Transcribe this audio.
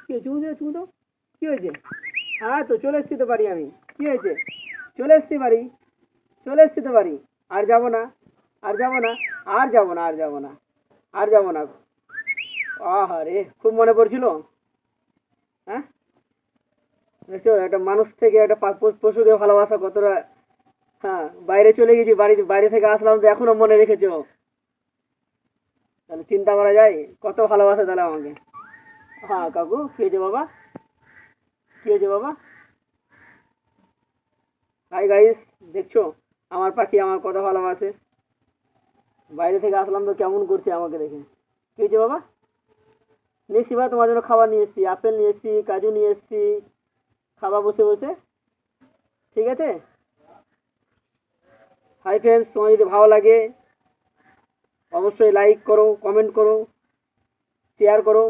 কি হয়েছে? চুমু দাও। কি হয়েছে? হ্যাঁ তো চলে এসছি তো বাড়ি আমি। কি হয়েছে? চলে এসছি বাড়ি। চলে এসছি তো বাড়ি। আর যাবো না। আর যাবো না। আর যাবো না। আর যাবো না। আর যাবো না। আহা রে, খুব মনে পড়ছিল। হ্যাঁ, দেখছো একটা মানুষ থেকে একটা পশুকে ভালোবাসা কতটা। হ্যাঁ, বাইরে চলে গেছি, বাইরে থেকে আসলাম তো এখনো মনে রেখেছো। তাহলে চিন্তা করা যায় কত ভালোবাসা তাহলে আমাকে। হ্যাঁ কাকু, কি হয়েছে বাবা? কি হয়েছে বাবা? হাই গাইস, দেখছো আমার পাখি আমার কত ভালোবাসে। বাইরে থেকে আসলাম তো কেমন করছে আমাকে দেখে। কি হয়েছে বাবা? নিয়ে এসছি বা তোমার জন্য খাবার নিয়ে এসছি, আপেল নিয়ে এসছি, কাজু নিয়ে এসছি। খাবার বসে বসে। ঠিক আছে। হাই ফ্রেন্ডস, তোমার যদি ভালো লাগে অবশ্যই লাইক করো, কমেন্ট করো, শেয়ার করো।